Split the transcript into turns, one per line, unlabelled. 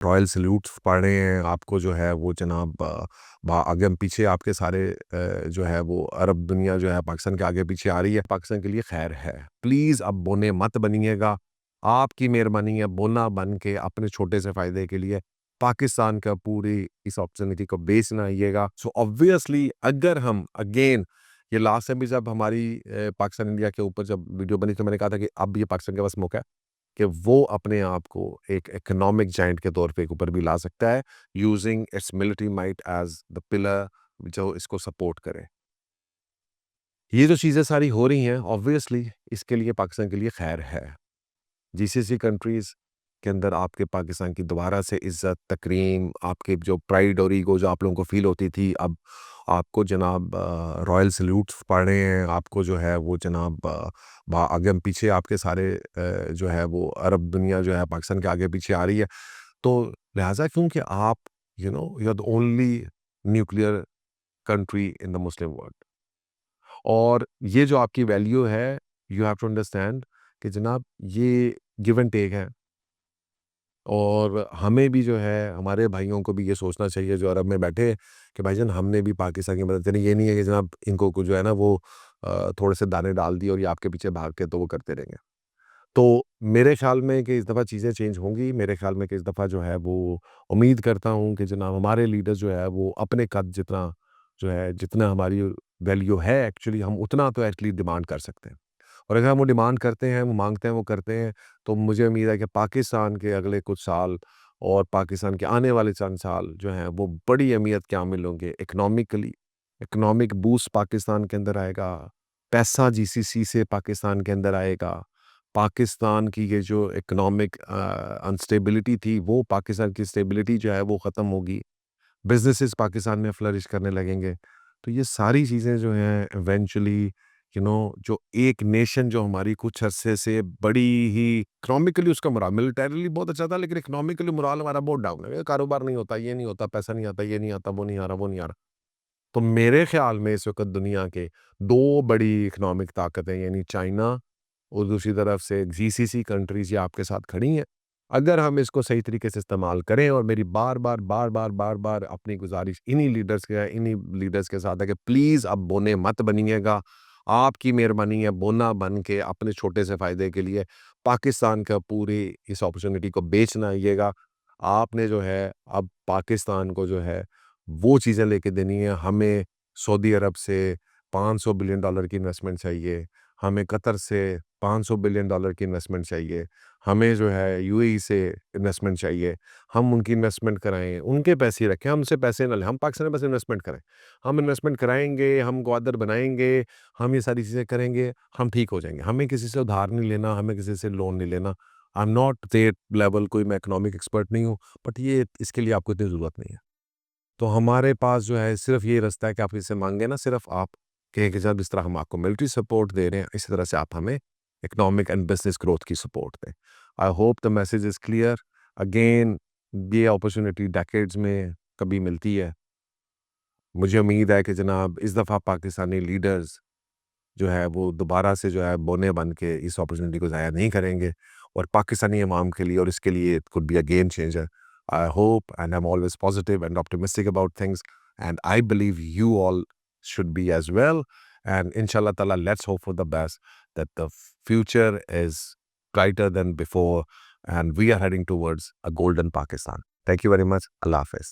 Royal salutes पढ़ रहे हैं, आपको जो है वो जनाब आगे हम पीछे आपके सारे जो है वो अरब दुनिया जो है पाकिस्तान के आगे पीछे आ रही है। पाकिस्तान के लिए खैर है, प्लीज़ अब बोने मत बनिएगा। आपकी मेहरबानी है, बोना बन के अपने छोटे से फ़ायदे के लिए पाकिस्तान का पूरी इस अपॉर्चुनिटी को बेच ना आइएगा। सो ऑब्वियसली अगर हम अगेन ये लास्ट टाइम भी जब हमारी पाकिस्तान इंडिया के ऊपर जब वीडियो बनी तो मैंने कहा था कि अब ये पाकिस्तान के पास मौका है कि वो अपने आप को एक इकोनॉमिक जायंट के तौर पे एक ऊपर भी ला सकता है, using its military might as the pillar जो इसको सपोर्ट करे। ये जो चीज़ें सारी हो रही हैं ऑब्वियसली इसके लिए पाकिस्तान के लिए खैर है। जीसीसी कंट्रीज़ के अंदर आपके पाकिस्तान की दोबारा से इज़्ज़त, तकरीम, आपके जो प्राइड और ईगो जो आप लोगों को फ़ील होती थी, अब आपको जनाब रॉयल सल्यूट्स पड़ रहे हैं, आपको जो है वो जनाब आगे हम पीछे आपके सारे जो है वो अरब दुनिया जो है पाकिस्तान के आगे पीछे आ रही है। तो लिहाजा क्योंकि आप you are the only nuclear country in the Muslim world और ये जो आपकी वैल्यू है, यू हैव टू अंडरस्टैंड कि जनाब ये गिव एंड टेक है। और हमें भी जो है हमारे भाइयों को भी ये सोचना चाहिए जो अरब में बैठे हैं कि भाईजान हमने भी पाकिस्तान की मदद करी। ये नहीं है कि जनाब इनको कुछ जो है ना वो थोड़े से दाने डाल दिए और ये आपके पीछे भाग के तो वो करते रहेंगे। तो मेरे ख्याल में कि इस दफ़ा चीज़ें चेंज होंगी। मेरे ख्याल में कि इस दफ़ा जो है वो उम्मीद करता हूँ कि जनाब हमारे लीडर्स जो है वो अपने कद जितना जो है जितना हमारी वैल्यू है एक्चुअली हम उतना तो एटलीस्ट डिमांड कर सकते हैं। और अगर हम वो डिमांड करते हैं, वो माँगते हैं, वो करते हैं, तो मुझे उम्मीद है कि पाकिस्तान के अगले कुछ साल और पाकिस्तान के आने वाले चंद साल जो हैं, वो बड़ी अहमियत के हामिल होंगे इकोनॉमिकली। इकोनॉमिक बूस्ट पाकिस्तान के अंदर आएगा, पैसा जीसीसी से पाकिस्तान के अंदर आएगा। पाकिस्तान की ये जो इकोनॉमिक अनस्टेबिलिटी थी, वो पाकिस्तान की स्टेबिलिटी जो है, वो ख़त्म होगी। बिज़नेसेस पाकिस्तान में फ्लरिश करने लगेंगे। तो ये सारी चीज़ें जो हैं इवेंचुअली जो एक नेशन जो हमारी कुछ अरसे से बड़ी ही इकोनॉमिकली उसका मोराल मिलिटरीली बहुत अच्छा था लेकिन इकोनॉमिकली मोराल हमारा बहुत डाउन है। कारोबार नहीं होता, ये नहीं होता, पैसा नहीं आता, ये नहीं आता, वो नहीं आ रहा, वो नहीं आ रहा। तो मेरे ख़्याल में इस वक़्त दुनिया के 2 बड़ी इकोनॉमिक ताकतें यानी चाइना और दूसरी तरफ से जीसीसी कंट्रीज़ ये आपके साथ खड़ी हैं। अगर हम इसको सही तरीके से इस्तेमाल करें और मेरी बार-बार अपनी गुज़ारिश इन्हीं लीडर्स के साथ है कि प्लीज़ अब बोने मत बनिएगा। आपकी मेहरबानी है बोना बन के अपने छोटे से फ़ायदे के लिए पाकिस्तान का पूरी इस अपॉर्च्युनिटी को बेच ना आइएगा। आपने जो है अब पाकिस्तान को जो है वो चीज़ें लेके देनी है। हमें सऊदी अरब से $500 बिलियन की इन्वेस्टमेंट चाहिए। हमें कतर से $500 बिलियन की इन्वेस्टमेंट चाहिए। हमें जो है यूएई से इन्वेस्टमेंट चाहिए। हम उनकी इन्वेस्टमेंट कराएँ, उनके पैसे रखें, हमसे पैसे ना लें। हम पाकिस्तान में बस इन्वेस्टमेंट करें। हम इन्वेस्टमेंट कराएँगे, हम ग्वादर बनाएँगे, हम ये सारी चीज़ें करेंगे, हम ठीक हो जाएँगे। हमें किसी से उधार नहीं लेना, हमें किसी से लोन नहीं लेना। I am not that level कोई मैं इकोनॉमिक एक्सपर्ट नहीं हूँ, बट ये इसके लिए आपको इतनी ज़रूरत नहीं है। तो हमारे पास जो है सिर्फ़ ये रास्ता है कि आप इससे माँगे ना सिर्फ़ आप कहें कि जब इस तरह हम आपको मिलिट्री सपोर्ट दे रहे हैं, इसी तरह से आप हमें इकोनॉमिक एंड बिज़नेस ग्रोथ की सपोर्ट दें। I hope the message is clear. Again ये अपॉर्च्युनिटी डेकेड्स में कभी मिलती है। मुझे उम्मीद है कि जनाब इस दफ़ा पाकिस्तानी लीडर्स जो है वो दोबारा से जो है बौने बन के इस अपॉर्चुनिटी को ज़ाया नहीं करेंगे और पाकिस्तानी अवाम के लिए और इसके लिए it could be a game changer. I hope and I am always positive and optimistic about things and I believe you all should be as well. And inshallah ta'ala, let's hope for the best that the future is brighter than before and we are heading towards a golden Pakistan. Thank you very much. Allah Hafiz.